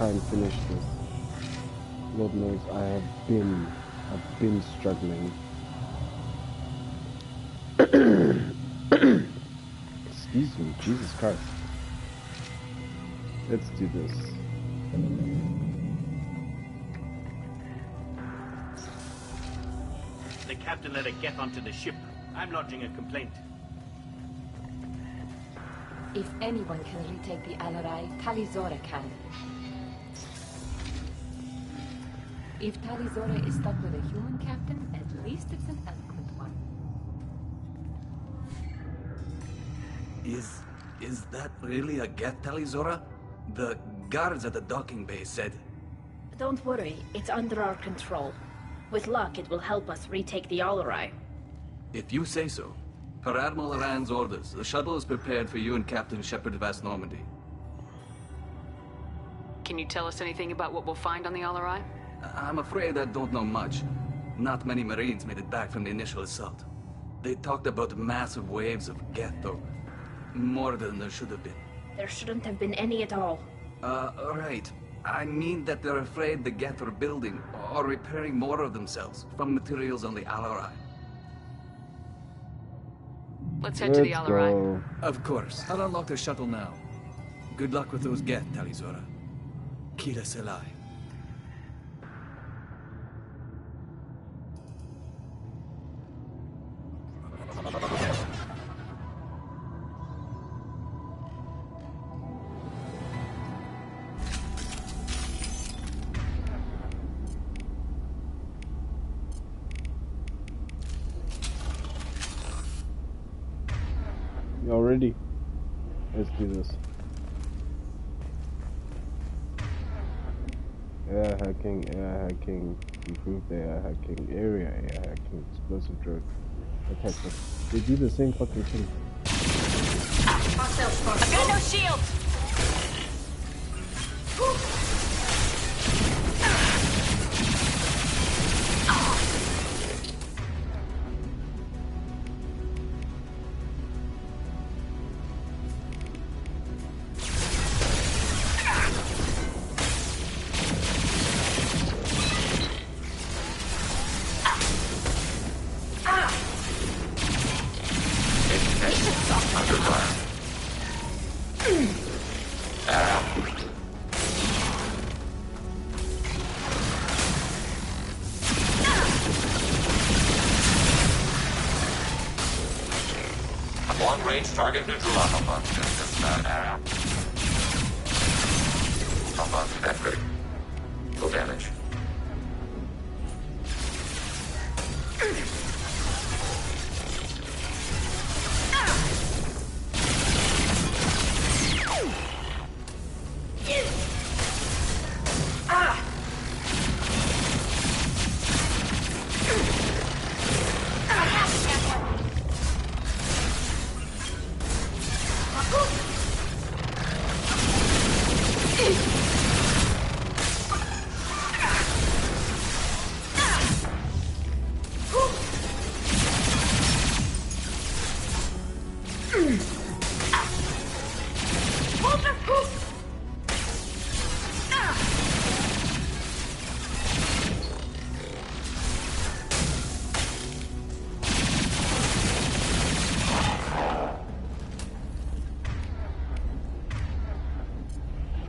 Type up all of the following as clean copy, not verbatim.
try and finish this. Lord knows I've been struggling. Excuse me, Jesus Christ. Let's do this. The captain let her get onto the ship. I'm lodging a complaint. If anyone can retake the Alarai, Talizora can. If Talizora is stuck with a human captain, at least it's an eloquent one. Is that really a get, Talizora? The guards at the docking bay said... Don't worry, it's under our control. With luck, it will help us retake the Alarai. If you say so. Per Admiral Rand's orders, the shuttle is prepared for you and Captain Shepard Vast Normandy. Can you tell us anything about what we'll find on the Alarai? I'm afraid I don't know much. Not many Marines made it back from the initial assault. They talked about massive waves of Geth, though. More than there should have been. There shouldn't have been any at all. Right. I mean that they're afraid the Geth are building or repairing more of themselves from materials on the Alarai. Let's head to the Alarai. Of course. I'll unlock the shuttle now. Good luck with those Geth, Talizora. Kila Selai. Y'all ready? Let's do this. Air hacking, improved air hacking, area air hacking, explosive drone, attack. They do the same fucking thing. I've got no shield! Long-range target neutral Alpha. Alpha, accurate. Full damage.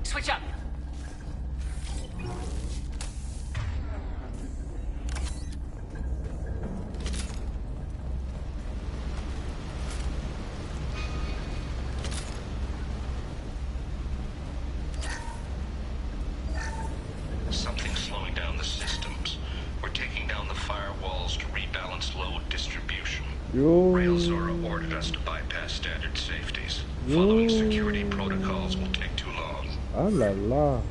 Switch up! Something's slowing down the systems. We're taking down the firewalls to rebalance load distribution. Railzora ordered us to bypass standard safeties. Following security protocols will take too long. Ah la la.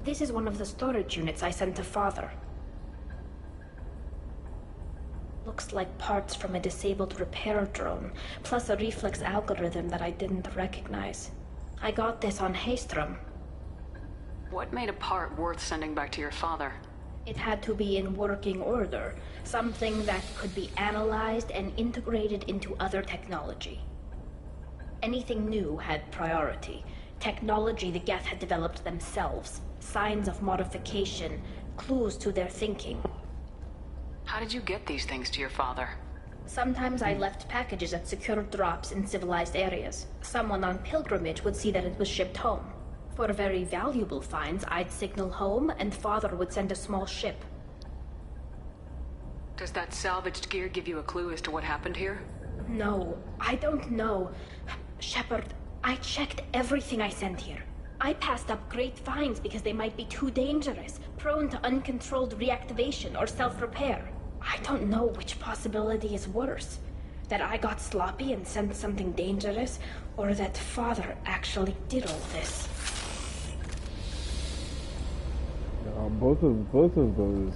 This is one of the storage units I sent to Father. Looks like parts from a disabled repair drone, plus a reflex algorithm that I didn't recognize. I got this on Haystrom. What made a part worth sending back to your father? It had to be in working order, something that could be analyzed and integrated into other technology. Anything new had priority. Technology the Geth had developed themselves, signs of modification, clues to their thinking. How did you get these things to your father? Sometimes I left packages at secure drops in civilized areas. Someone on pilgrimage would see that it was shipped home. For very valuable finds, I'd signal home, and Father would send a small ship. Does that salvaged gear give you a clue as to what happened here? No, I don't know. Shepard, I checked everything I sent here. I passed up great finds because they might be too dangerous, prone to uncontrolled reactivation or self-repair. I don't know which possibility is worse. That I got sloppy and sent something dangerous, or that Father actually did all this. Both of those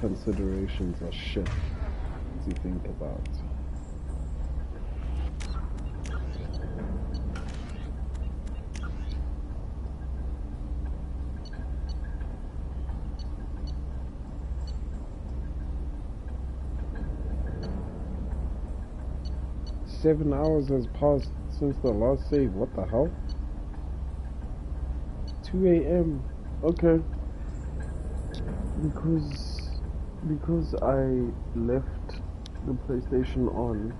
considerations are shit to think about. "7 hours has passed since the last save. What the hell? 2 a.m. Okay. Because I left the PlayStation on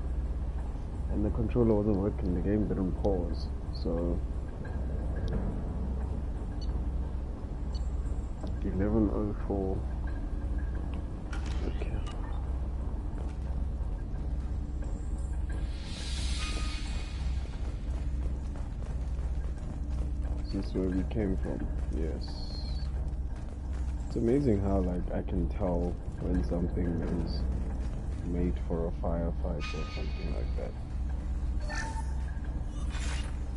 and the controller wasn't working, the game didn't pause. So 11:04. Okay. Is this where we came from? Yes. It's amazing how, like, I can tell when something is made for a firefight or something like that.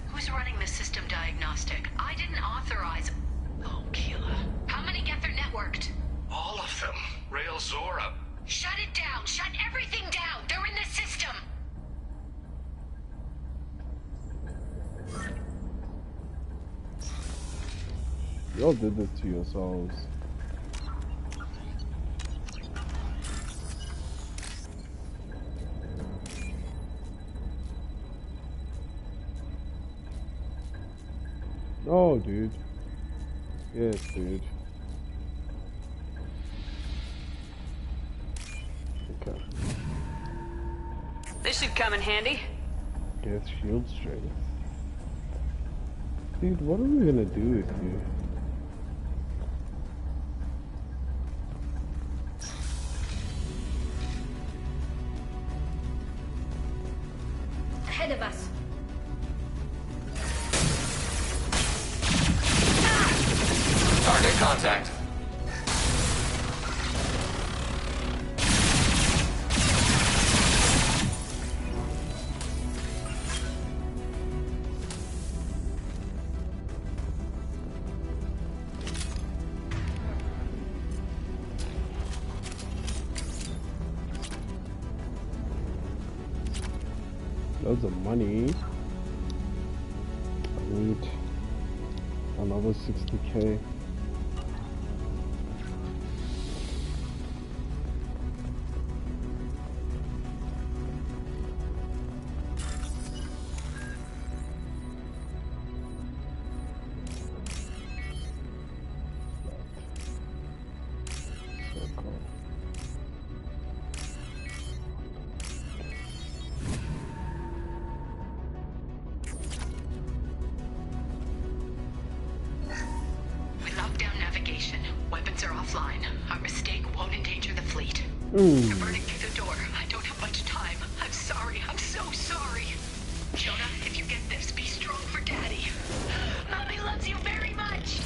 Who's running the system diagnostic? I didn't authorize... Oh, Keela. How many Geth are networked? All of them. Rail Zora. Shut it down! Shut everything down! They're in the system! Y'all did this to yourselves. Oh, dude. Yes, dude. Okay. This should come in handy. Guess shield strength. Dude, what are we gonna do with you? Ahead of us. Target contact. Loads of money. I need another 60k. Burning through the door. I don't have much time. I'm sorry. I'm so sorry. Jonah, if you get this, be strong for Daddy. Mommy loves you very much.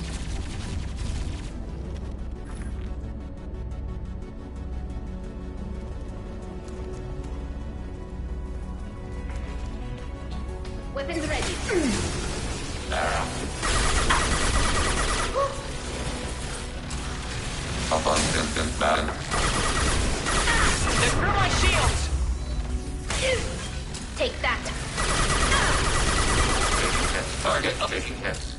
Weapons ready. They threw my shields! Take that. Target taking hits.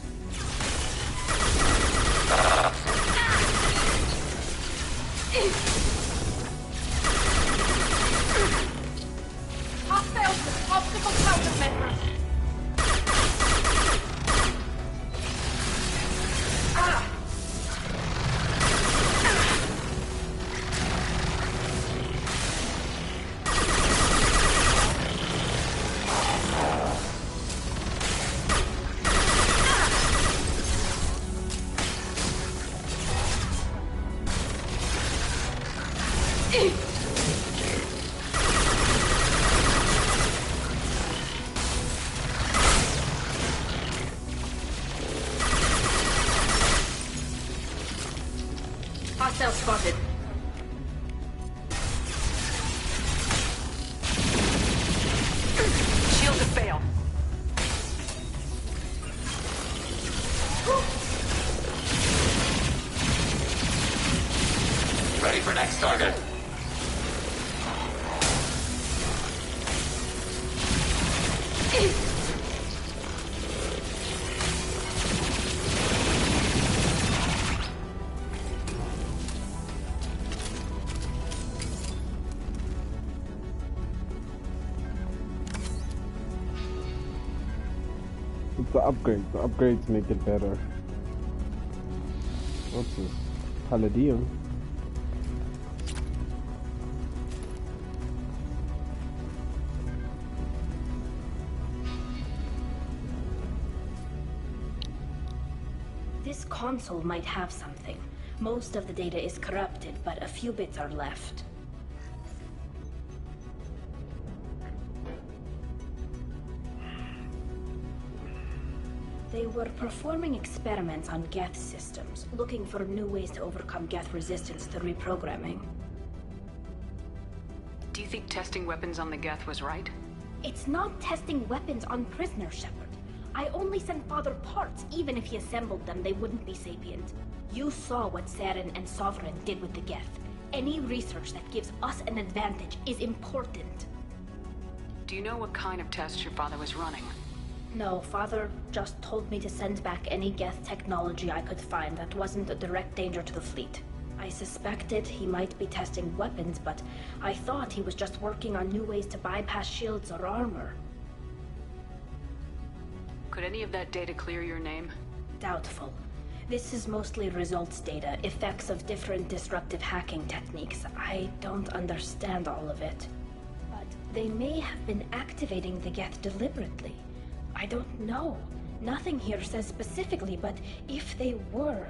Hostiles with obstacle countermeasures. Hostile spotted. Shield to fail. Ready for next target. It's the upgrade. The upgrades make it better. What's this? Palladium. This console might have something. Most of the data is corrupted, but a few bits are left. They were performing experiments on Geth systems, looking for new ways to overcome Geth resistance to reprogramming. Do you think testing weapons on the Geth was right? It's not testing weapons on prisoners, Shepard. I only sent Father parts. Even if he assembled them, they wouldn't be sapient. You saw what Saren and Sovereign did with the Geth. Any research that gives us an advantage is important. Do you know what kind of tests your father was running? No, Father just told me to send back any Geth technology I could find that wasn't a direct danger to the fleet. I suspected he might be testing weapons, but I thought he was just working on new ways to bypass shields or armor. Could any of that data clear your name? Doubtful. This is mostly results data, effects of different disruptive hacking techniques. I don't understand all of it. But they may have been activating the Geth deliberately. I don't know. Nothing here says specifically, but if they were,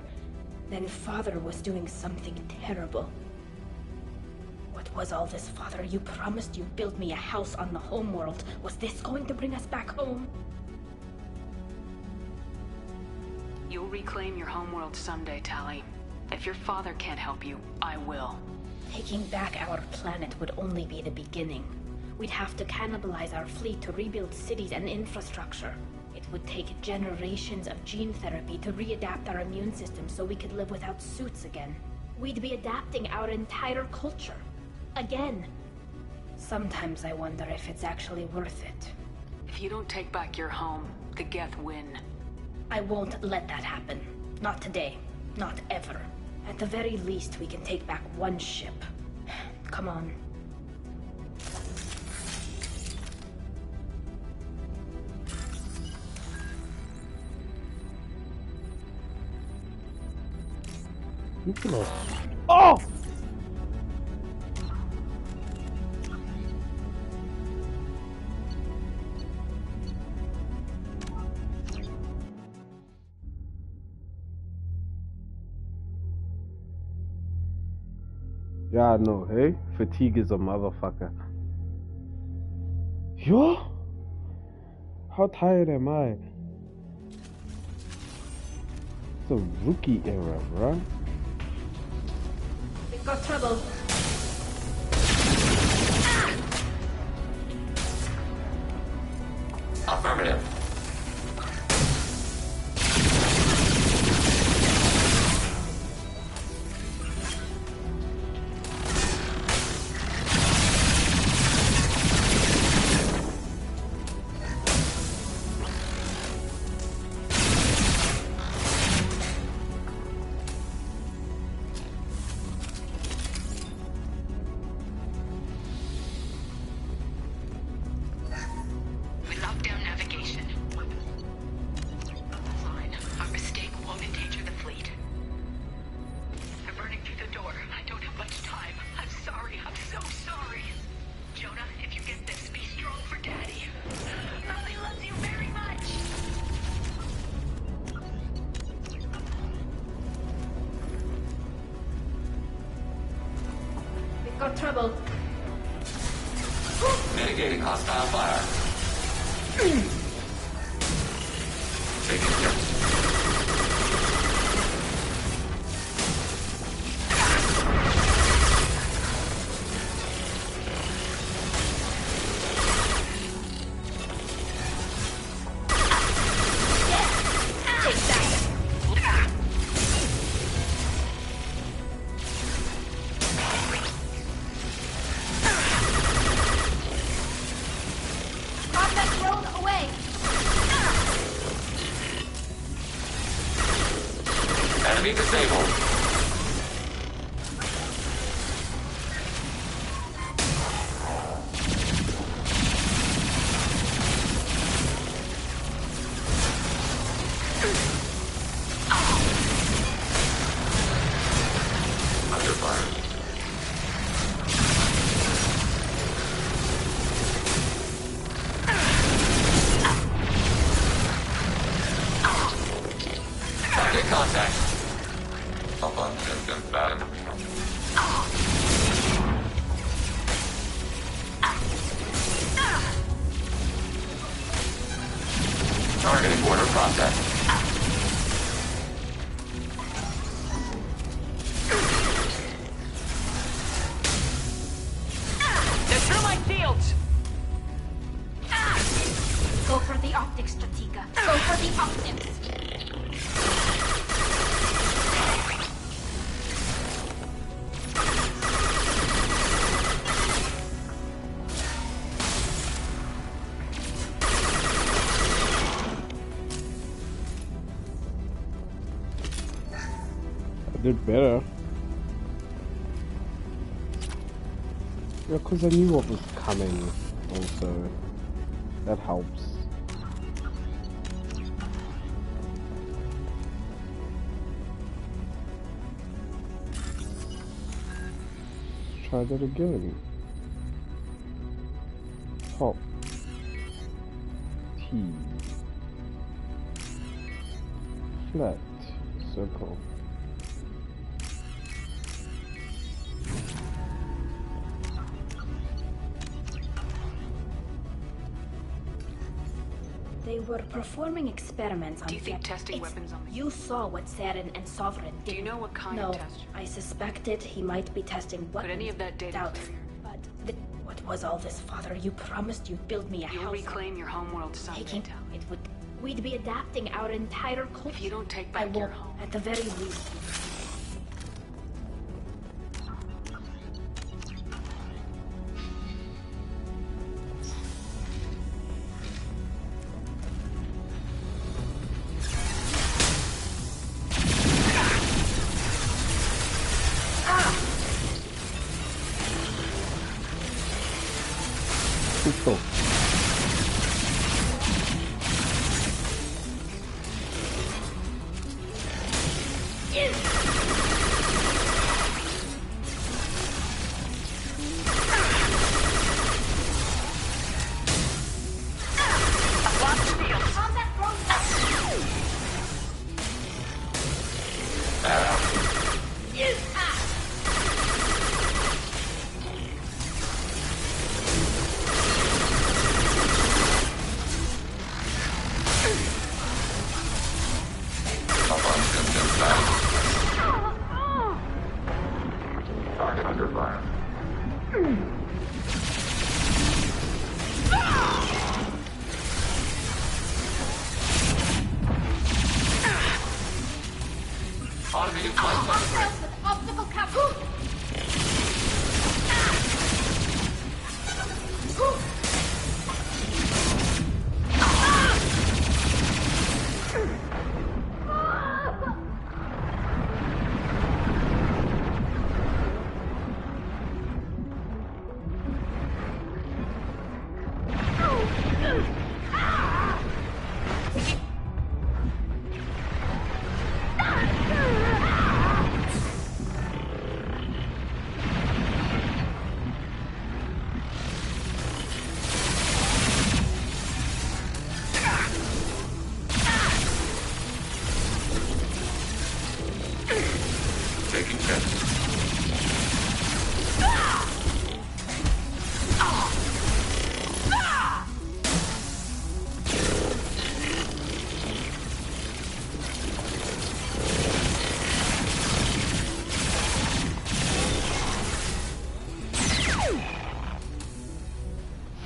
then Father was doing something terrible. What was all this, Father? You promised you'd build me a house on the homeworld. Was this going to bring us back home? You'll reclaim your homeworld someday, Tali. If your father can't help you, I will. Taking back our planet would only be the beginning. We'd have to cannibalize our fleet to rebuild cities and infrastructure. It would take generations of gene therapy to readapt our immune system so we could live without suits again. We'd be adapting our entire culture. Again. Sometimes I wonder if it's actually worth it. If you don't take back your home, the Geth win. I won't let that happen. Not today. Not ever. At the very least, we can take back one ship. Come on. Oh! Yeah, I know, hey? Fatigue is a motherfucker. Yo? How tired am I? It's a rookie era, bruh. We've got trouble. Affirmative. Got trouble. Mitigating hostile fire. Taking hits. Enemy disabled. Under fire. Target contact. Abundant battle. Targeting border process. They're through my shields! Go for the optics, Strategica. Go for the optics. I did better. Yeah, because I knew what was coming also. That helps. Try that again. Top. T. Flat. Circle. They were performing experiments on Do you think Kgetja. testing weapons on the... You saw what Saren and Sovereign did. Do you know what kind No, of test? I suspected he might be testing weapons. Could any of that data Doubt. clear? But what was all this, Father? You promised you'd build me a You'll house. reclaim your homeworld someday, Taking Tali. it would. We'd be adapting our entire culture. If you don't take I back your will, home... at the very least. Cool. Target under fire. Automated flight plan. With optical cover.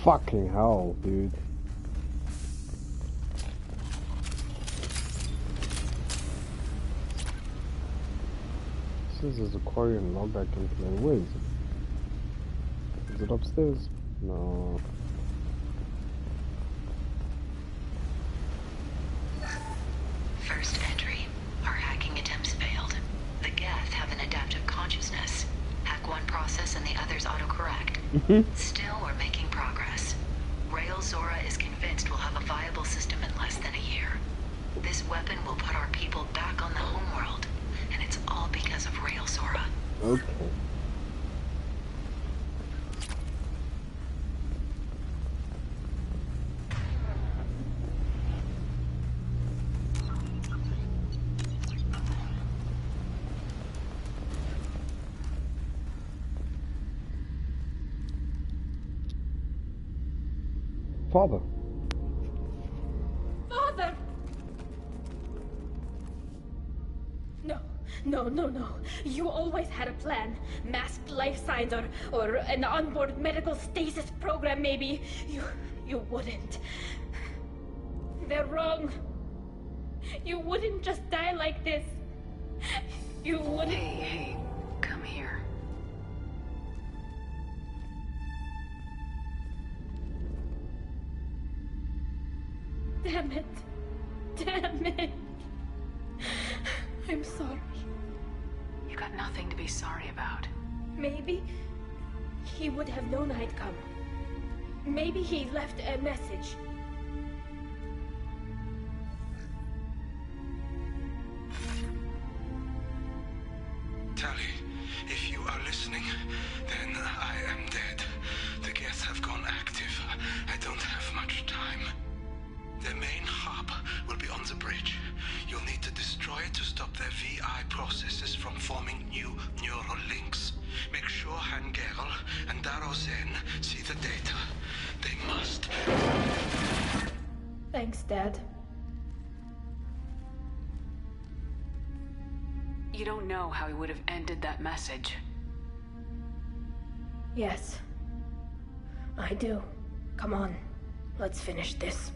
Fucking hell, dude. This is a Korean log I can play. Where is it? Is it upstairs? No. First entry. Our hacking attempts failed. The Geth have an adaptive consciousness. Hack one process and the others autocorrect. Still, we're making progress. Rael Zora is convinced we'll have a viable system in less than a year. This weapon will put our people back on the homeworld, and it's all because of Rael Zora. Okay. Father. Father! No. You always had a plan. Masked life signs or an onboard medical stasis program, maybe. You wouldn't. They're wrong. You wouldn't just die like this. You wouldn't. Hey, come here. Damn it. I'm sorry. You got nothing to be sorry about. Maybe he would have known I'd come. Maybe he left a message. Tali, if you are listening, then I am dead. The Geth have gone active. I don't have much time. The main hub will be on the bridge. You'll need to destroy it to stop their VI processes from forming new neural links. Make sure Hangerl and Darozen see the data. They must. Thanks, Dad. You don't know how he would have ended that message. Yes. I do. Come on. Let's finish this.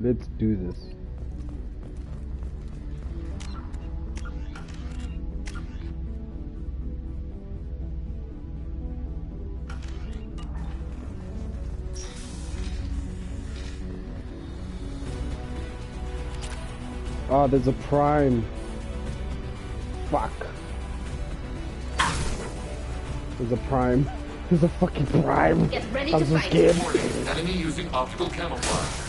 Let's do this. Oh, there's a prime. Fuck. There's a prime. There's a fucking prime. Get ready I'm to so fight. scared. Enemy using optical camouflage.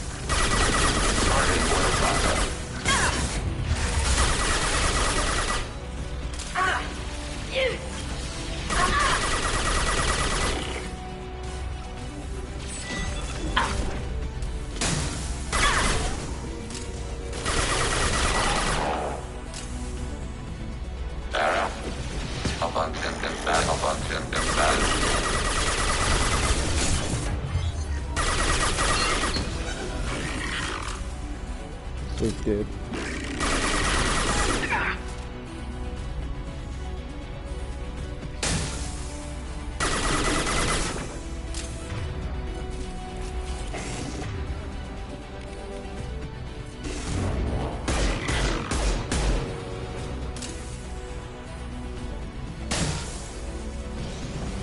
So scared.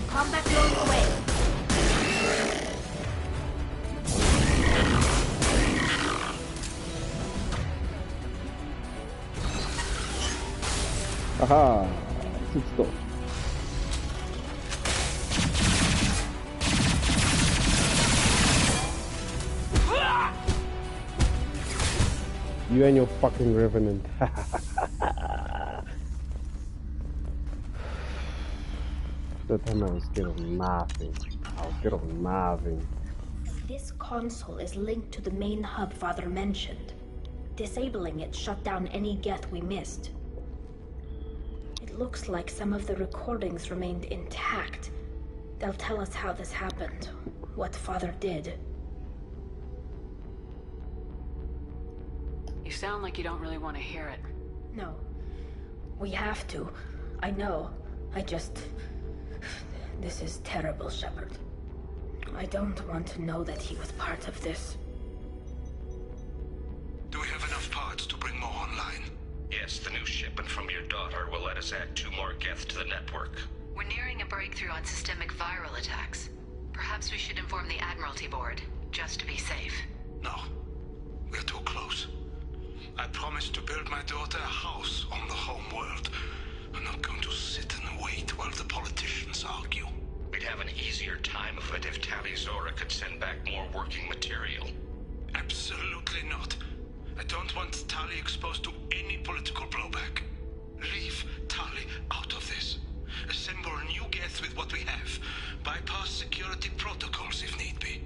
Combat drones away. Aha! Sit still. You and your fucking revenant. That time I was scared of nothing. I was scared of nothing. This console is linked to the main hub Father mentioned. Disabling it shut down any Geth we missed. It looks like some of the recordings remained intact. They'll tell us how this happened, what Father did. You sound like you don't really want to hear it. No. We have to. I know. This is terrible, Shepard. I don't want to know that he was part of this. Do we have enough parts to bring more online? Yes, the new shipment from your daughter will let us add 2 more Geth to the network. We're nearing a breakthrough on systemic viral attacks. Perhaps we should inform the Admiralty Board, just to be safe. No. We're too close. I promised to build my daughter a house on the home world. I'm not going to sit and wait while the politicians argue. We'd have an easier time of it if Tali Zora could send back more working material. Absolutely not. I don't want Tali exposed to any political blowback. Leave Tali out of this. Assemble a new Geth with what we have. Bypass security protocols if need be.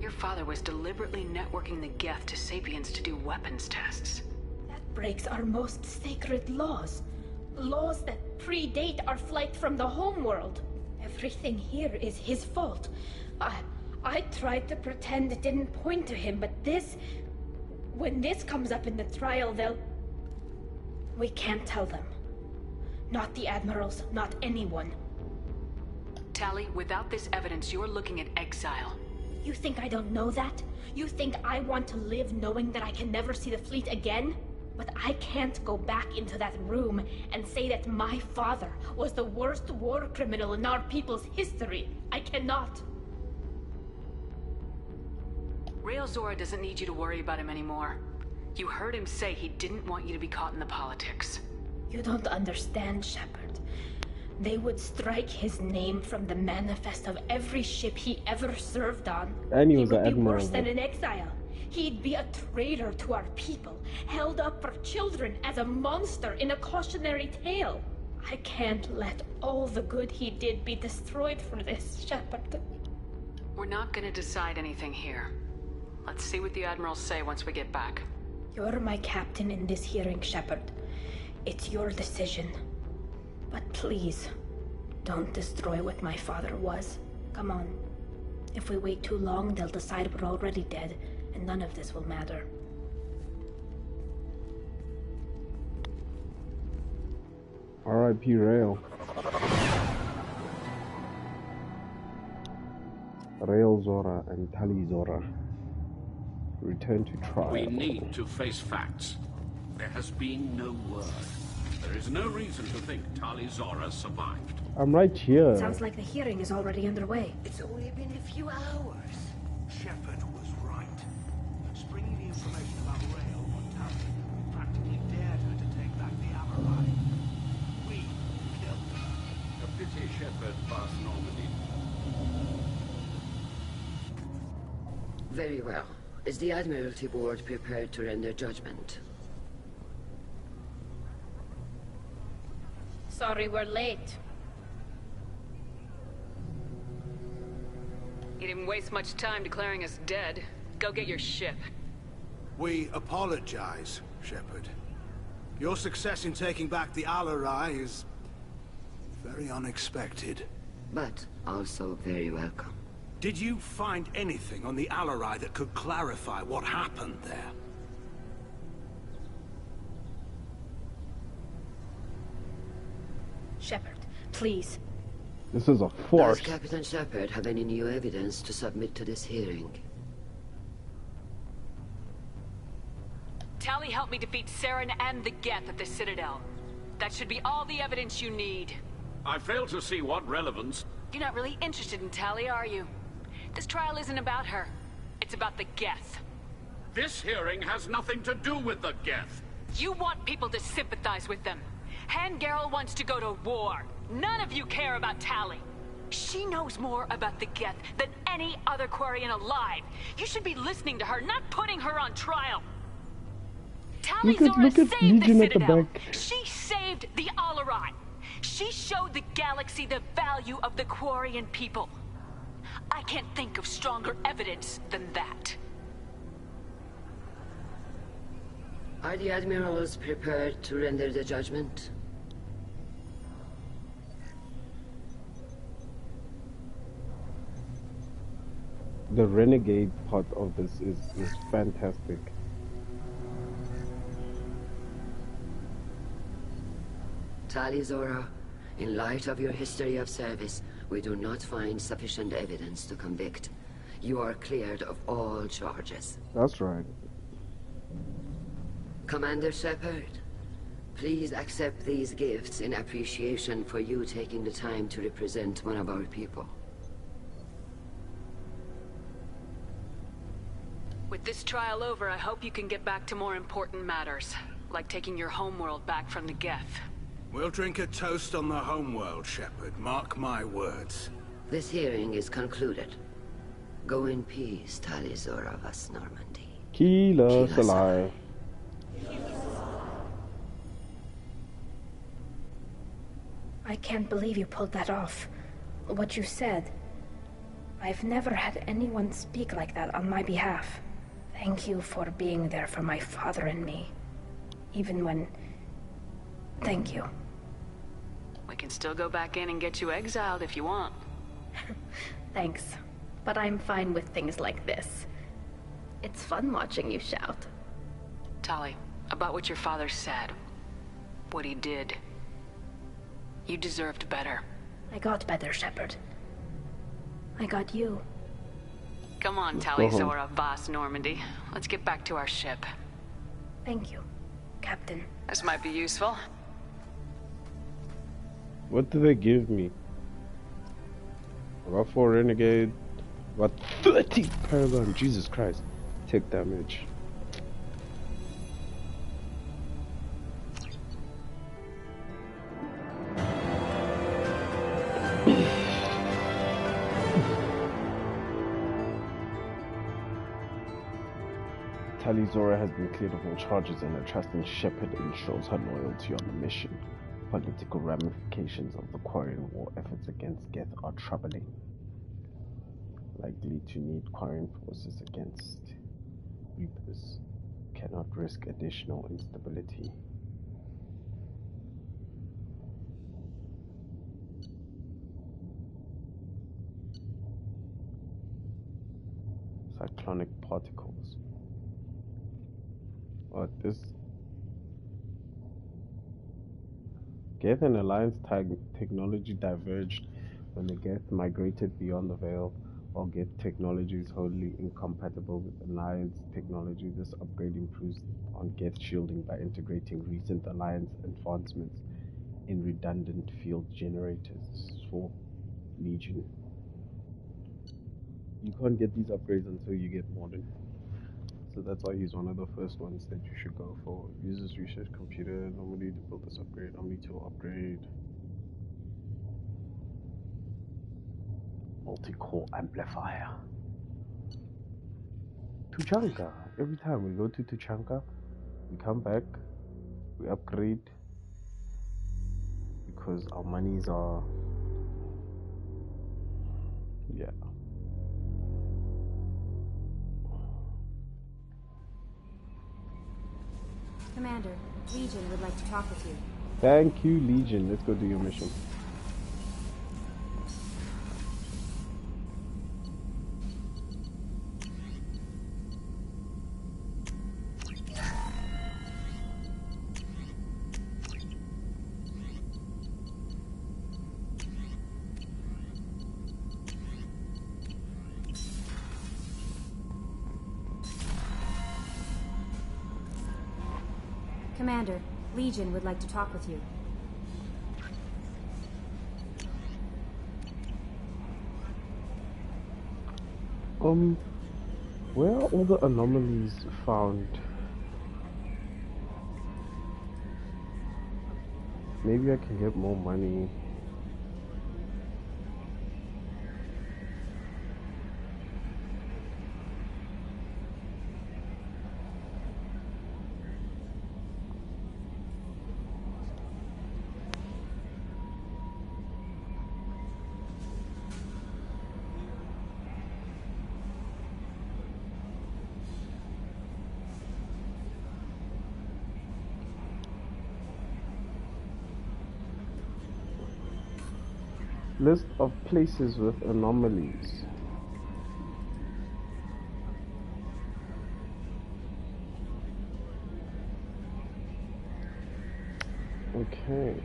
Your father was deliberately networking the Geth to Sapiens to do weapons tests. That breaks our most sacred laws. Laws that predate our flight from the homeworld. Everything here is his fault. I tried to pretend it didn't point to him, but when this comes up in the trial, we can't tell them. Not the admirals, not anyone. Tali, without this evidence, you're looking at exile. You think I don't know that? You think I want to live knowing that I can never see the fleet again? But I can't go back into that room and say that my father was the worst war criminal in our people's history. I cannot. Rael Zora doesn't need you to worry about him anymore. You heard him say he didn't want you to be caught in the politics. You don't understand, Shepard. They would strike his name from the manifest of every ship he ever served on. And he was would an be admiral. worse than an exile. He'd be a traitor to our people, held up for children as a monster in a cautionary tale. I can't let all the good he did be destroyed for this, Shepard. We're not gonna decide anything here. Let's see what the admirals say once we get back. You're my captain in this hearing, Shepard. It's your decision. But please, don't destroy what my father was. Come on. If we wait too long, they'll decide we're already dead, and none of this will matter. R.I.P. Rael. Rael Zora and Tali Zora return to trial. We need to face facts. There has been no word. There is no reason to think Tali Zora survived. I'm right here. Sounds like the hearing is already underway. It's only been a few hours. Shepard was right. Springing the information about Rael on Tali practically dared her to take back the Amarai. We killed her. A pity Shepard passed Normandy. Very well. Is the Admiralty Board prepared to render judgment? Sorry we're late. You didn't waste much time declaring us dead. Go get your ship. We apologize, Shepard. Your success in taking back the Alarai is very unexpected. But also very welcome. Did you find anything on the Alarai that could clarify what happened there? Shepard, please. This is a force. Does Captain Shepard have any new evidence to submit to this hearing? Tali helped me defeat Saren and the Geth at the Citadel. That should be all the evidence you need. I fail to see what relevance. You're not really interested in Tali, are you? This trial isn't about her. It's about the Geth. This hearing has nothing to do with the Geth. You want people to sympathize with them. Hangarel wants to go to war. None of you care about Tali. She knows more about the Geth than any other Quarian alive. You should be listening to her, not putting her on trial. Tali Zora saved the Citadel. She saved the Alarai. She showed the galaxy the value of the Quarian people. I can't think of stronger evidence than that. Are the admirals prepared to render the judgment? the renegade part of this is fantastic. Tali Zora, in light of your history of service, we do not find sufficient evidence to convict. You are cleared of all charges. That's right. Commander Shepard, please accept these gifts in appreciation for you taking the time to represent one of our people. With this trial over, I hope you can get back to more important matters, like taking your homeworld back from the Geth. We'll drink a toast on the homeworld, Shepard. Mark my words. This hearing is concluded. Go in peace, Tali Zora vas Normandy. Kila Salai. I can't believe you pulled that off. What you said. I've never had anyone speak like that on my behalf. Thank you for being there for my father and me. Even when... Thank you. We can still go back in and get you exiled if you want. Thanks. But I'm fine with things like this. It's fun watching you shout. Tali, about what your father said. What he did. You deserved better. I got better, Shepard. I got you. Come on, Tali Zora vas Normandy. Let's get back to our ship. Thank you, Captain. This might be useful. What do they give me? I got 4 renegade. I got 30 paragon. Jesus Christ. Take damage. Tali Zora has been cleared of all charges, and her trust in Shepard ensures her loyalty on the mission. Political ramifications of the Quarian war efforts against Geth are troubling. Likely to need Quarian forces against Reapers. Cannot risk additional instability. Cyclonic particles. What this? Geth and Alliance technology diverged when the Geth migrated beyond the Veil. While Geth technology is wholly incompatible with Alliance technology, this upgrade improves on Geth shielding by integrating recent Alliance advancements in redundant field generators for Legion. You can't get these upgrades until you get modern. So that's why he's one of the first ones that you should go for. Uses research computer normally to build this upgrade. Omni to upgrade. Multi-core amplifier. Tuchanka. Every time we go to Tuchanka, we come back, we upgrade because our monies are, yeah. Commander, Legion would like to talk with you. Thank you, Legion. Let's go do your mission. Commander, Legion would like to talk with you. Where are all the anomalies found? Maybe I can get more money. List of places with anomalies. Okay.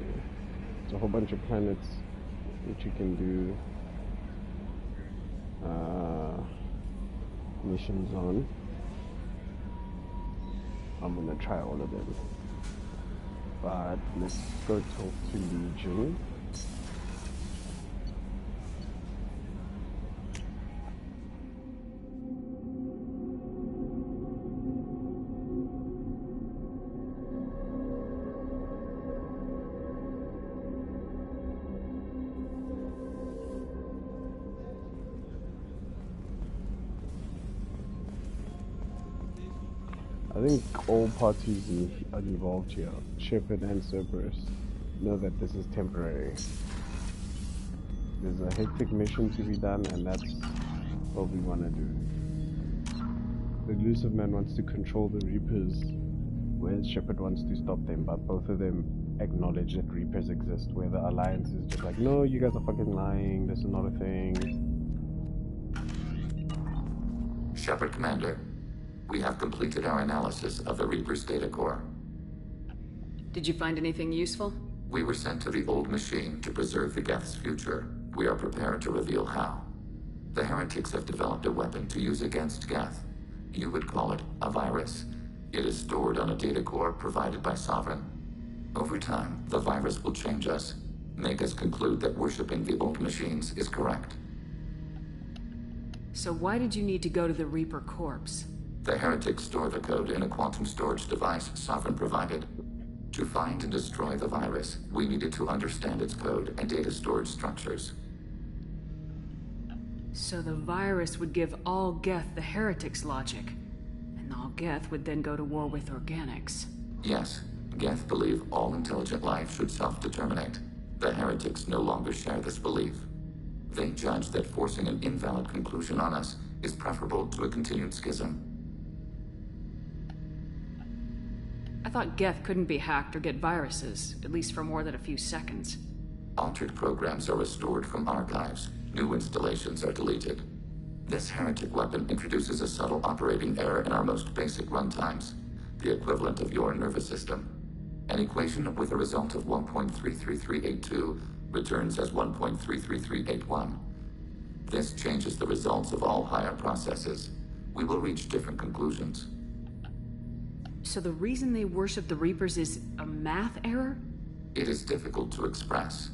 It's a whole bunch of planets which you can do missions on. I'm gonna try all of them. But let's go talk to Legion. I think all parties involved here, Shepard and Cerberus, know that this is temporary. There's a hectic mission to be done, and that's what we want to do. The elusive man wants to control the Reapers, whereas Shepard wants to stop them, but both of them acknowledge that Reapers exist, where the Alliance is just like, no, you guys are fucking lying, this is not a thing. Shepard, Commander. We have completed our analysis of the Reaper's data core. Did you find anything useful? We were sent to the old machine to preserve the Geth's future. We are prepared to reveal how. The heretics have developed a weapon to use against Geth. You would call it a virus. It is stored on a data core provided by Sovereign. Over time, the virus will change us, make us conclude that worshipping the old machines is correct. So why did you need to go to the Reaper corpse? The heretics store the code in a quantum storage device Sovereign provided. To find and destroy the virus, we needed to understand its code and data storage structures. So the virus would give all Geth the heretics' logic, and all Geth would then go to war with organics. Yes, Geth believe all intelligent life should self-determinate. The heretics no longer share this belief. They judge that forcing an invalid conclusion on us is preferable to a continued schism. I thought Geth couldn't be hacked or get viruses, at least for more than a few seconds. Altered programs are restored from archives. New installations are deleted. This heretic weapon introduces a subtle operating error in our most basic runtimes, the equivalent of your nervous system. An equation with a result of 1.33382 returns as 1.33381. This changes the results of all higher processes. We will reach different conclusions. So the reason they worship the Reapers is a math error? It is difficult to express.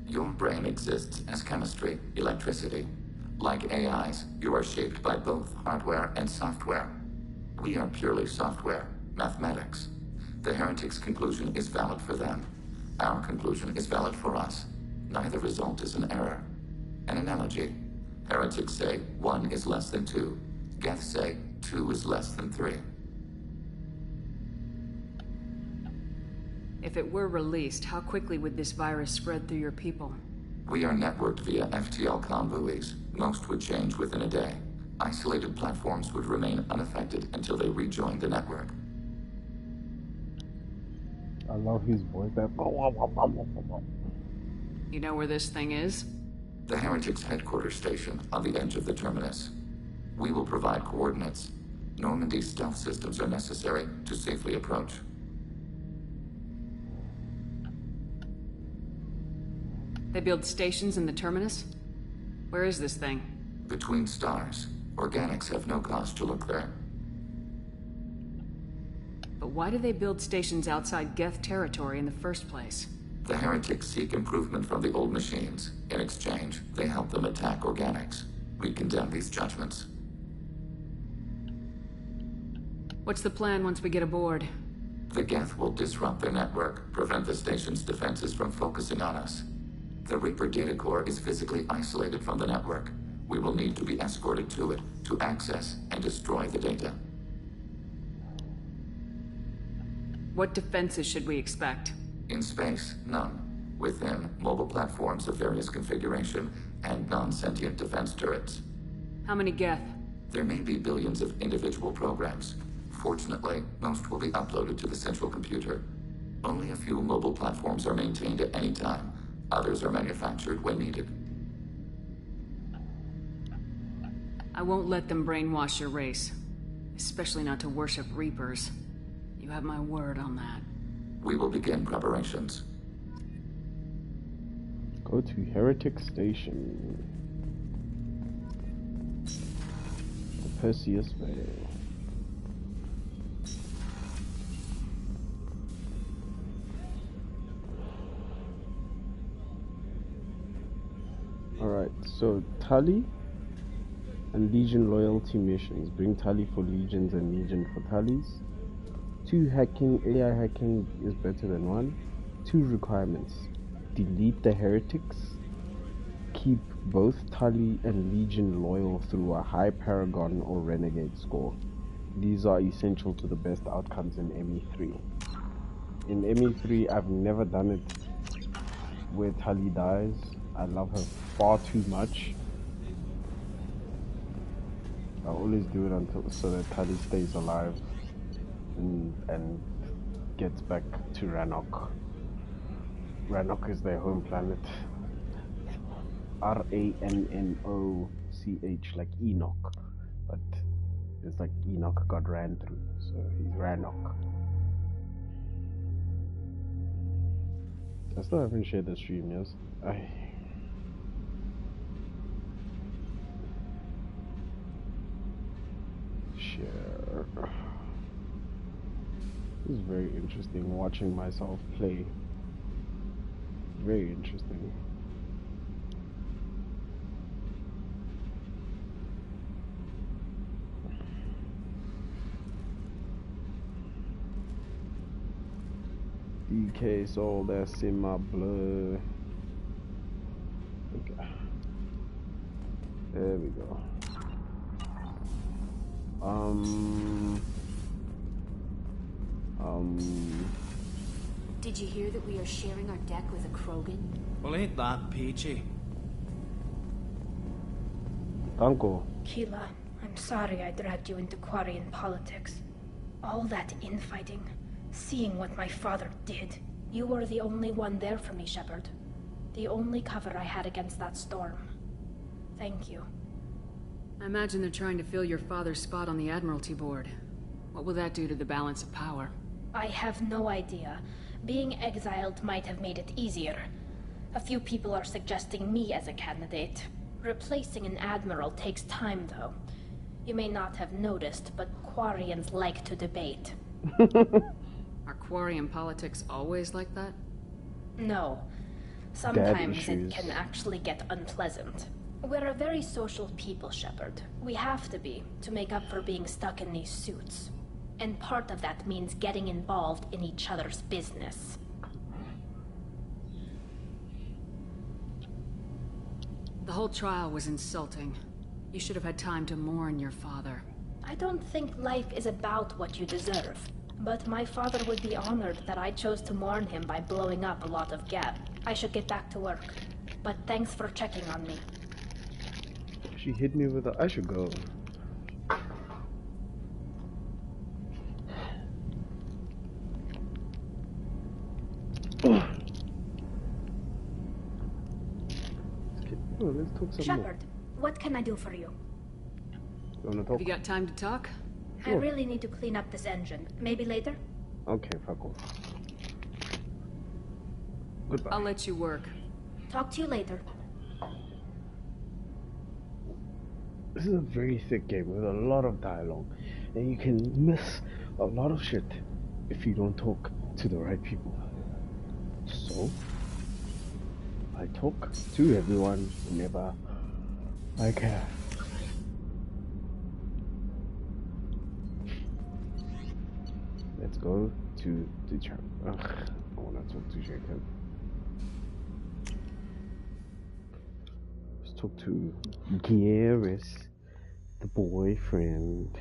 Your brain exists as chemistry, electricity. Like AIs, you are shaped by both hardware and software. We are purely software, mathematics. The heretics' conclusion is valid for them. Our conclusion is valid for us. Neither result is an error. An analogy. Heretics say 1 is less than 2. Geth say 2 is less than 3. If it were released, how quickly would this virus spread through your people? We are networked via FTL-COM buoys. Most would change within a day. Isolated platforms would remain unaffected until they rejoin the network. I love his voice. That. You know where this thing is? The Heretics' headquarters station on the edge of the terminus. We will provide coordinates. Normandy's stealth systems are necessary to safely approach. They build stations in the terminus? Where is this thing? Between stars. Organics have no cause to look there. But why do they build stations outside Geth territory in the first place? The heretics seek improvement from the old machines. In exchange, they help them attack organics. We condemn these judgments. What's the plan once we get aboard? The Geth will disrupt their network, prevent the station's defenses from focusing on us. The Reaper data core is physically isolated from the network. We will need to be escorted to it to access and destroy the data. What defenses should we expect? In space, none. Within, mobile platforms of various configuration and non-sentient defense turrets. How many Geth? There may be billions of individual programs. Fortunately, most will be uploaded to the central computer. Only a few mobile platforms are maintained at any time. Others are manufactured when needed. I won't let them brainwash your race. Especially not to worship Reapers. You have my word on that. We will begin preparations. Go to Heretic Station. The Perseus Vale. Alright, so Tali and Legion loyalty missions. Bring Tali for Legions and Legion for Talis. 2 hacking, AI hacking is better than 1. 2 requirements. Delete the heretics. Keep both Tali and Legion loyal through a high Paragon or Renegade score. These are essential to the best outcomes in ME3. In ME3, I've never done it where Tali dies. I love her far too much. I always do it until so that Tali stays alive and gets back to Rannoch. Rannoch is their home planet. Rannoch, like Enoch, but it's like Enoch got ran through, so he's Rannoch. I still haven't shared the stream, yes? Share. This is very interesting watching myself play. Very interesting. DK soul, that's in my blood. Okay. There we go. Did you hear that we are sharing our deck with a Krogan? Well, ain't that peachy? Uncle. Keela, I'm sorry I dragged you into Quarian politics. All that infighting, seeing what my father did. You were the only one there for me, Shepard. The only cover I had against that storm. Thank you. I imagine they're trying to fill your father's spot on the Admiralty Board. What will that do to the balance of power? I have no idea. Being exiled might have made it easier. A few people are suggesting me as a candidate. Replacing an admiral takes time, though. You may not have noticed, but Quarians like to debate. Are Quarian politics always like that? No. Sometimes it can actually get unpleasant. We're a very social people, Shepard. We have to be, to make up for being stuck in these suits. And part of that means getting involved in each other's business. The whole trial was insulting. You should have had time to mourn your father. I don't think life is about what you deserve. But my father would be honored that I chose to mourn him by blowing up a lot of Gab. I should get back to work. But thanks for checking on me. She hit me with a... I should go. Oh, let's talk some Shepard, what can I do for you? You wanna talk? Have you got time to talk? Sure. I really need to clean up this engine. Maybe later? Okay, fuck off. Goodbye. I'll let you work. Talk to you later. This is a very thick game with a lot of dialogue, and you can miss a lot of shit if you don't talk to the right people. So, I talk to everyone whenever I can. Let's go to the chat. Ugh, I wanna talk to Jacob. Let's talk to Garrus, the boyfriend.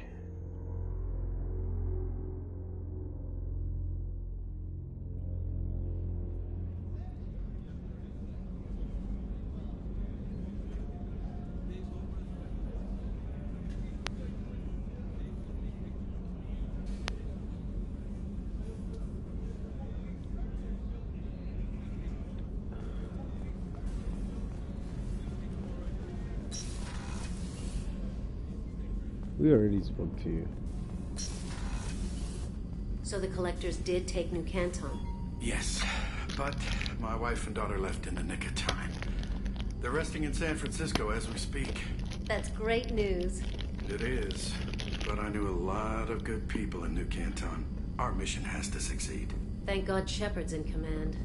We already spoke to you. So the collectors did take New Canton? Yes, but my wife and daughter left in the nick of time. They're resting in San Francisco as we speak. That's great news. It is. But I knew a lot of good people in New Canton. Our mission has to succeed. Thank God Shepard's in command.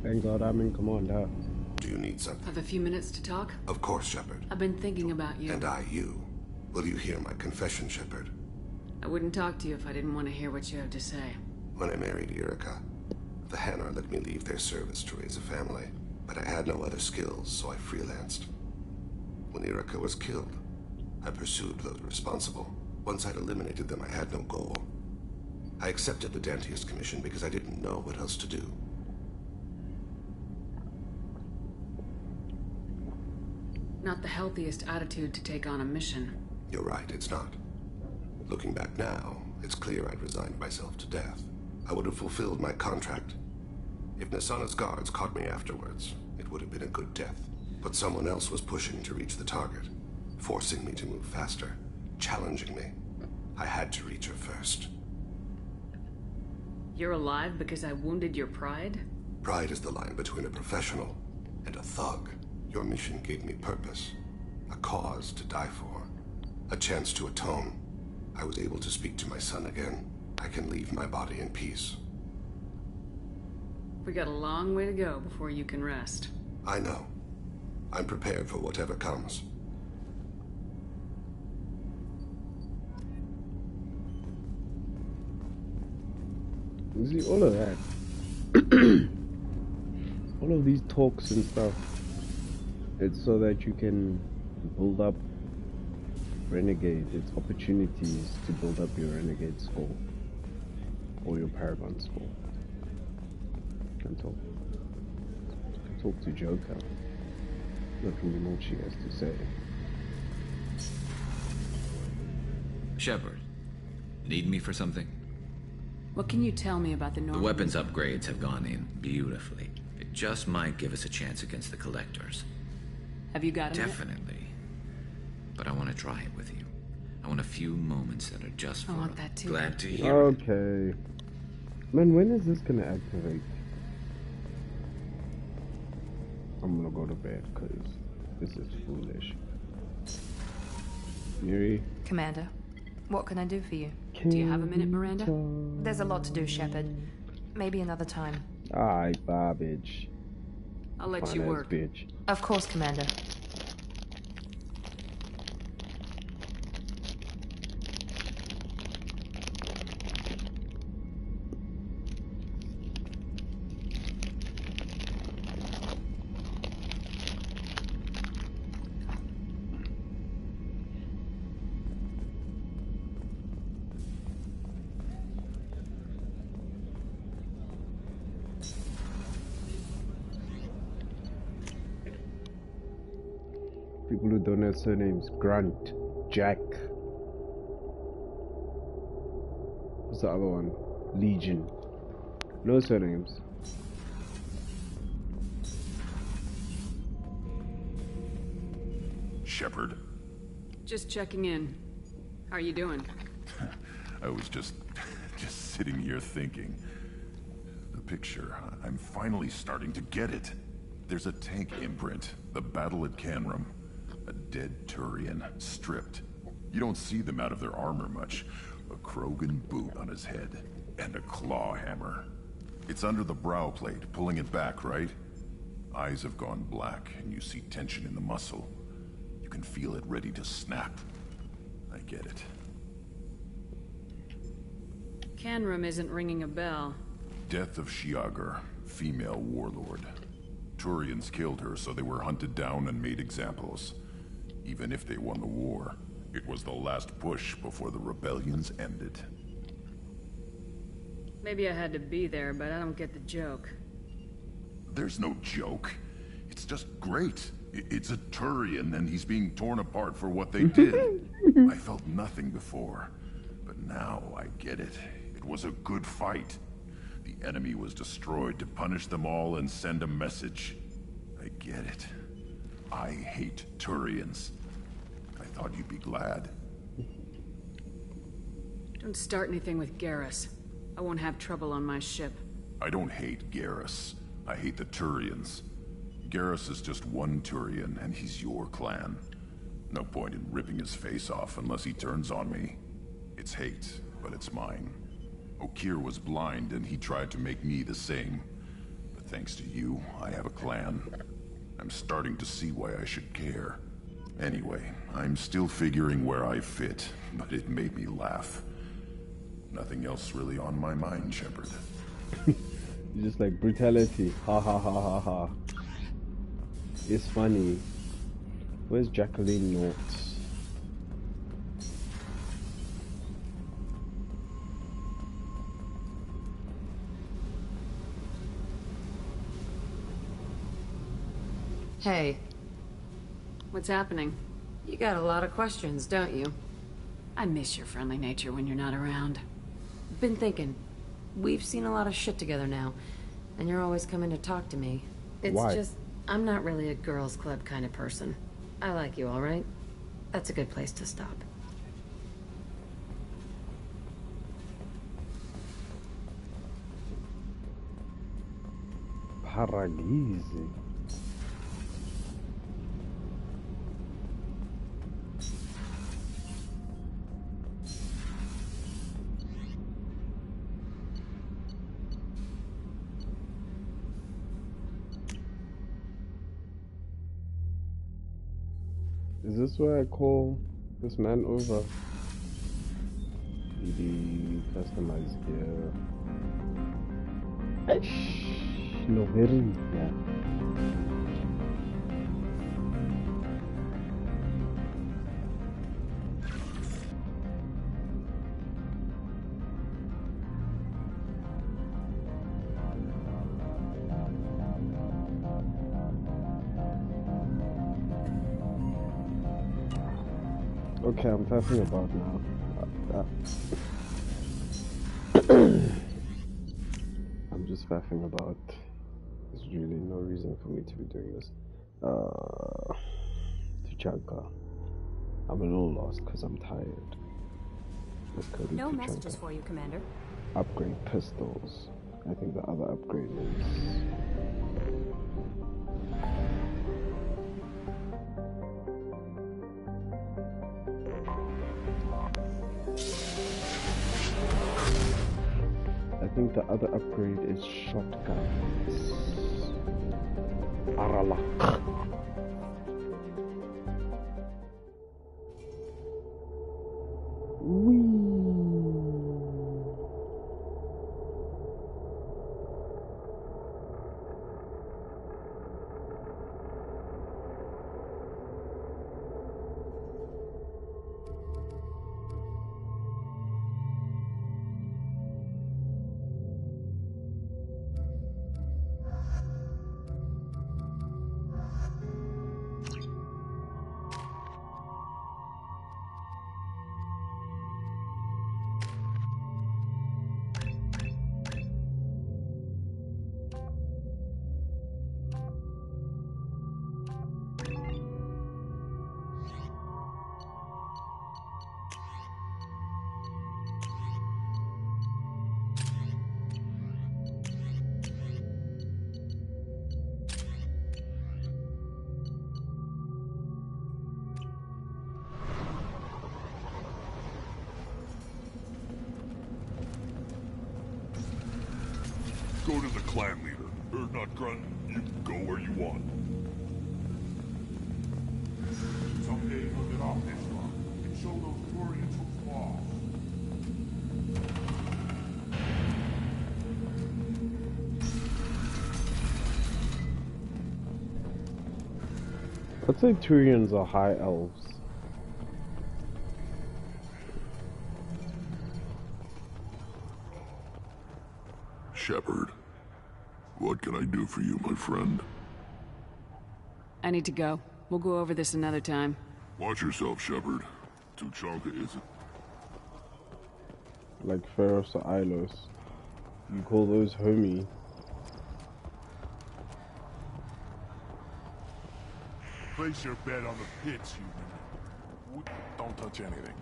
Thank God I'm in command, huh? Do you need something? Have a few minutes to talk? Of course, Shepard. I've been thinking about you. And I, you. Will you hear my confession, Shepard? I wouldn't talk to you if I didn't want to hear what you have to say. When I married Erica, the Hanar let me leave their service to raise a family. But I had no other skills, so I freelanced. When Erica was killed, I pursued those responsible. Once I'd eliminated them, I had no goal. I accepted the Dantius commission because I didn't know what else to do. Not the healthiest attitude to take on a mission. You're right, it's not. Looking back now, it's clear I'd resigned myself to death. I would have fulfilled my contract. If Nasana's guards caught me afterwards, it would have been a good death. But someone else was pushing to reach the target, forcing me to move faster, challenging me. I had to reach her first. You're alive because I wounded your pride? Pride is the line between a professional and a thug. Your mission gave me purpose, a cause to die for, a chance to atone. I was able to speak to my son again. I can leave my body in peace. We got a long way to go before you can rest. I know. I'm prepared for whatever comes. You see, all of that, all of these talks and stuff, it's so that you can build up renegade. It's opportunities to build up your renegade score or your paragon score. Can talk to Joker. Look at what she has to say. Shepard, need me for something? What can you tell me about the The weapons upgrades have gone in beautifully. It just might give us a chance against the Collectors. Have you got him? Definitely. But I want to try it with you. I want a few moments that are just for... I want that too. Glad to hear it. Okay. Man, when is this gonna activate? I'm gonna go to bed, because this is foolish. Yuri? Commander, what can I do for you? Do you have a minute, Miranda? There's a lot to do, Shepard. Maybe another time. Alright, garbage. I'll let you work. Bitch. Of course, Commander. People who don't have surnames. Grunt. Jack. What's the other one? Legion. No surnames. Shepard. Just checking in. How are you doing? I was just sitting here thinking. The picture, I'm finally starting to get it. There's a tank imprint, the battle at Canrum. A dead Turian, stripped. You don't see them out of their armor much. A Krogan boot on his head, and a claw hammer. It's under the brow plate, pulling it back, right? Eyes have gone black, and you see tension in the muscle. You can feel it ready to snap. I get it. Canrum isn't ringing a bell. Death of Shiagar, female warlord. Turians killed her, so they were hunted down and made examples. Even if they won the war, it was the last push before the rebellions ended. Maybe I had to be there, but I don't get the joke. There's no joke. It's just great. It's a Turian, and he's being torn apart for what they did. I felt nothing before, but now I get it. It was a good fight. The enemy was destroyed to punish them all and send a message. I get it. I hate Turians. I thought thought you'd be glad. Don't start anything with Garrus. I won't have trouble on my ship. I don't hate Garrus. I hate the Turians. Garrus is just one Turian, and he's your clan. No point in ripping his face off unless he turns on me. It's hate, but it's mine. Okeer was blind, and he tried to make me the same. But thanks to you, I have a clan. I'm starting to see why I should care. Anyway, I'm still figuring where I fit, but it made me laugh. Nothing else really on my mind, Shepard. Just like brutality. Ha ha ha ha ha. It's funny. Where's Jacqueline Notes? Hey. What's happening? You got a lot of questions, don't you? I miss your friendly nature when you're not around. Been thinking. We've seen a lot of shit together now, and you're always coming to talk to me. It's Why? just, I'm not really a girls' club kind of person. I like you, all right? That's a good place to stop. Paragisi. Is this where I call this man over? BD, customize gear. No, very, yeah. Okay, I'm faffing about now. I'm just faffing about. There's really no reason for me to be doing this. Tuchanka. I'm a little lost because I'm tired. Let's go to No Tuchanka. messages for you, Commander. Upgrade pistols. I think the other upgrade is... I think the other upgrade is shotguns. Aralak. Go to the clan leader. Or not grunt. You can go where you want. Someday he'll get off this rock and show those Turians who's lost. I'd say Turians are high elves. Shepard, what can I do for you, my friend? I need to go. We'll go over this another time. Watch yourself, Shepard. Tuchanka isn't. Like Pharaohs or Ilos. You call those homie. Place your bet on the pits, human. touch anything.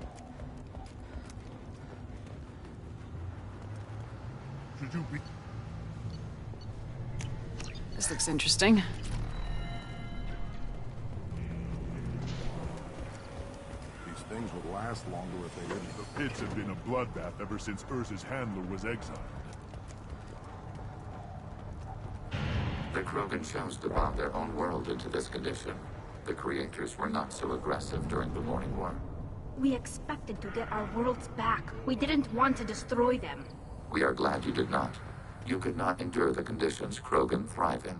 Should you be... This looks interesting. These things would last longer if they didn't. The pits have been a bloodbath ever since Urza's handler was exiled. The Krogan chose to bomb their own world into this condition. The creators were not so aggressive during the Morning War. We expected to get our worlds back. We didn't want to destroy them. We are glad you did not. You could not endure the conditions Krogan thrive in.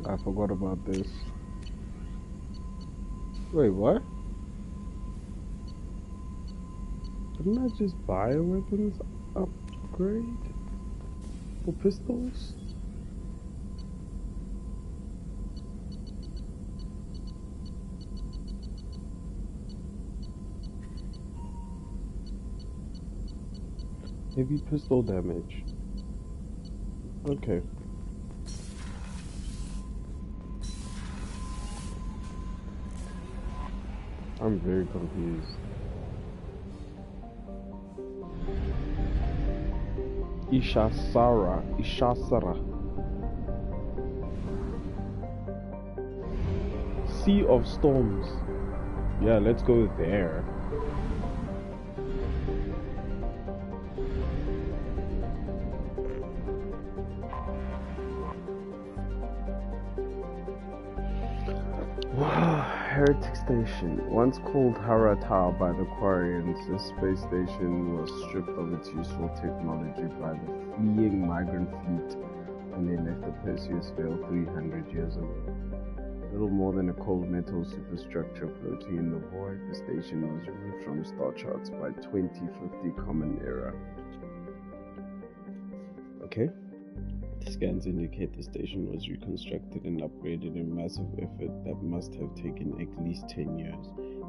I forgot about this. Wait, what? Didn't I just buy a weapons upgrade for pistols? Heavy pistol damage. Okay. I'm very confused. Ishasara. Sea of Storms. Yeah, let's go there. Heretic Station. Once called Harata by the Quarians, this space station was stripped of its useful technology by the fleeing migrant fleet when they left the Perseus Veil 300 years ago. Little more than a cold metal superstructure floating in the void, the station was removed from star charts by 2050 Common Era. Okay. Scans indicate the station was reconstructed and upgraded in massive effort that must have taken at least 10 years,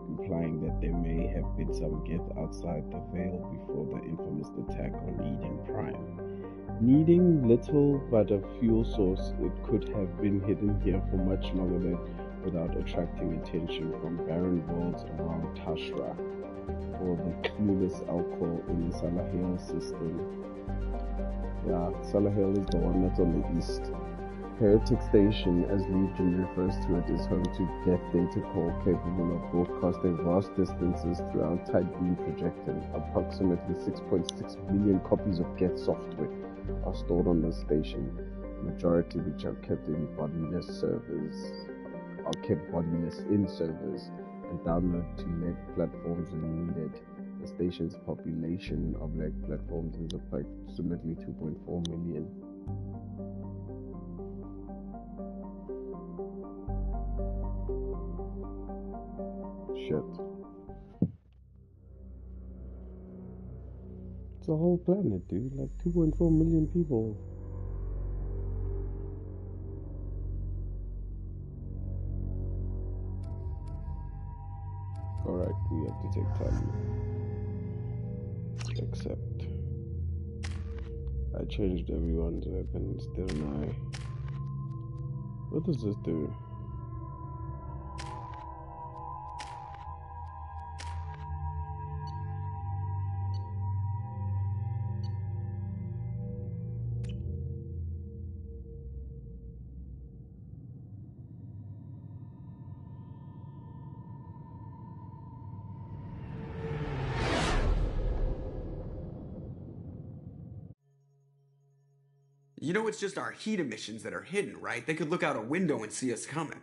implying that there may have been some Geth outside the Veil before the infamous attack on Eden Prime. Needing little but a fuel source, it could have been hidden here for much longer than without attracting attention from barren worlds around Tashra, or the clueless alcohol in the Salahel system. Yeah, Salahel is the one that's on the east. Heretic Station, as Legion refers to it, is home to Geth data core capable of broadcasting vast distances throughout tight beam projecting. Approximately 6.6 million copies of Geth software are stored on the station, the majority which are kept in bodiless servers and downloaded to LEG platforms when needed. The station's population of LEG platforms is approximately 2.4 million. Shit. That's a whole planet, dude. Like 2.4 million people. Alright, we have to take time. Except I changed everyone's weapons, didn't I? What does this do? You know it's just our heat emissions that are hidden, right? They could look out a window and see us coming.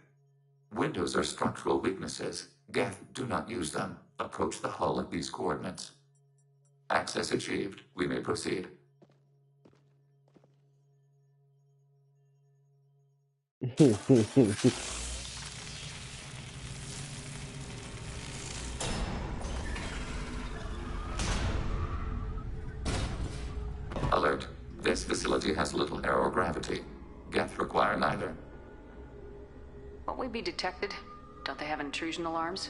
Windows are structural weaknesses. Geth, do not use them. Approach the hull at these coordinates. Access achieved. We may proceed. Alert. This facility has little aerogravity. Geth require neither. Won't we be detected? Don't they have intrusion alarms?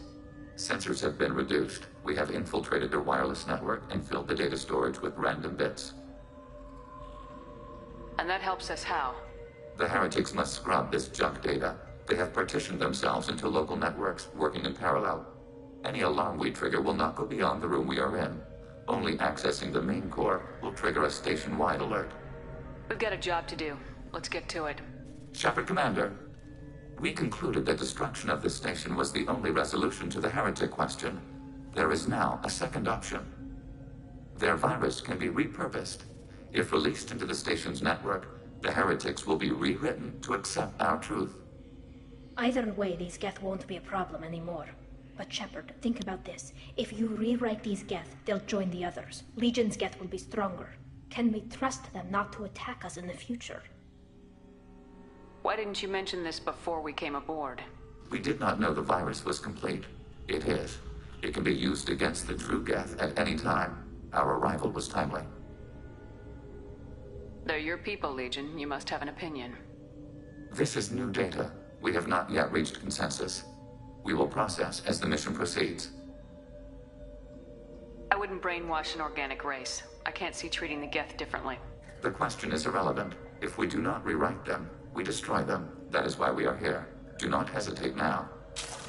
Sensors have been reduced. We have infiltrated their wireless network and filled the data storage with random bits. And that helps us how? The heretics must scrub this junk data. They have partitioned themselves into local networks, working in parallel. Any alarm we trigger will not go beyond the room we are in. Only accessing the main core will trigger a station-wide alert. We've got a job to do. Let's get to it. Shepard Commander, we concluded that destruction of this station was the only resolution to the heretic question. There is now a second option. Their virus can be repurposed. If released into the station's network, the heretics will be rewritten to accept our truth. Either way, these Geth won't be a problem anymore. But Shepard, think about this. If you rewrite these Geth, they'll join the others. Legion's Geth will be stronger. Can we trust them not to attack us in the future? Why didn't you mention this before we came aboard? We did not know the virus was complete. It is. It can be used against the true Geth at any time. Our arrival was timely. They're your people, Legion. You must have an opinion. This is new data. We have not yet reached consensus. We will process as the mission proceeds. I wouldn't brainwash an organic race. I can't see treating the Geth differently. The question is irrelevant. If we do not rewrite them, we destroy them. That is why we are here. Do not hesitate now.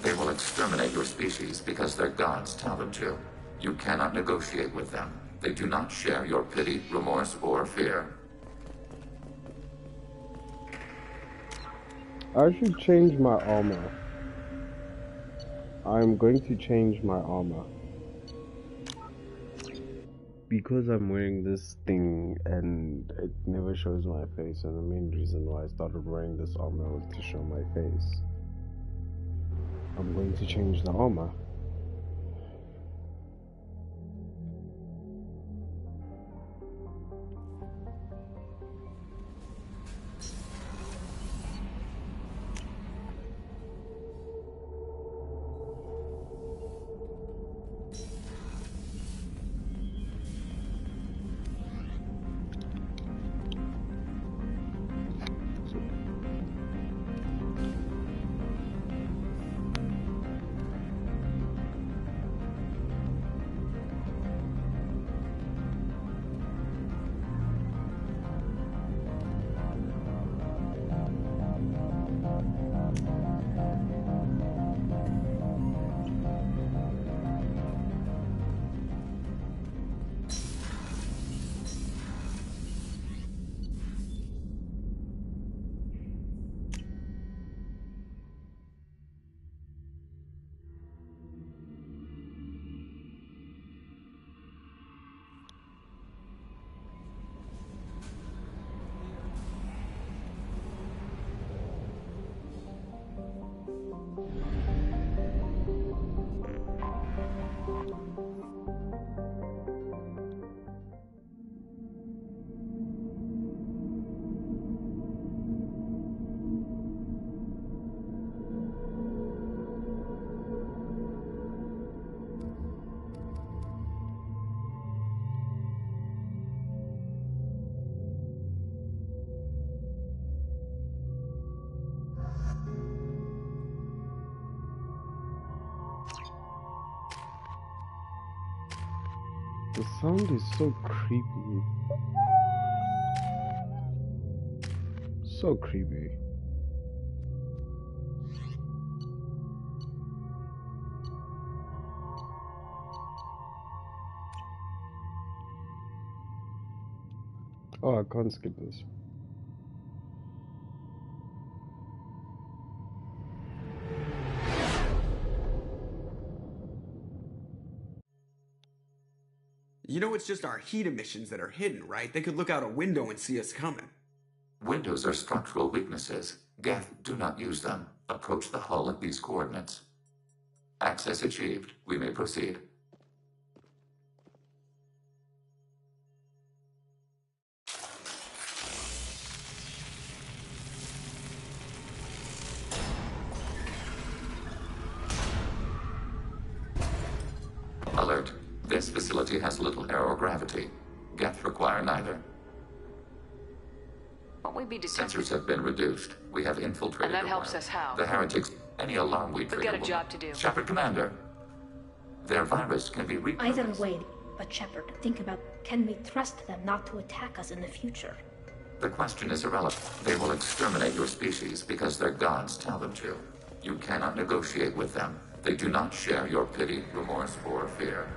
They will exterminate your species because their gods tell them to. You cannot negotiate with them. They do not share your pity, remorse, or fear. I should change my armor. I'm going to change my armor. Because I'm wearing this thing and it never shows my face, and the main reason why I started wearing this armor was to show my face. I'm going to change the armor. The sound is so creepy. So creepy. Oh, I can't skip this. You know it's just our heat emissions that are hidden, right? They could look out a window and see us coming. Windows are structural weaknesses. Geth, do not use them. Approach the hull at these coordinates. Access achieved. We may proceed. Alert. This facility has little aerogravity. Geth require neither. Won't we be detected? Sensors have been reduced. We have infiltrated. And that the helps world. us how? The heretics. Any alarm we We've trigger. got a job to do. Shepard, Commander. Their virus can be repurposed. Either way, but Shepard, think about, can we trust them not to attack us in the future? The question is irrelevant. They will exterminate your species because their gods tell them to. You cannot negotiate with them. They do not share your pity, remorse, or fear.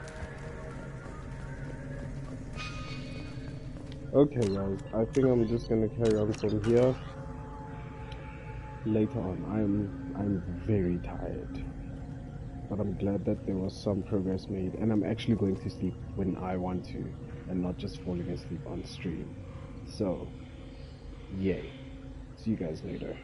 Okay guys, I think I'm just gonna carry on from here. Later on, I'm very tired. But I'm glad that there was some progress made, and I'm actually going to sleep when I want to, and not just falling asleep on stream. So, yay. See you guys later.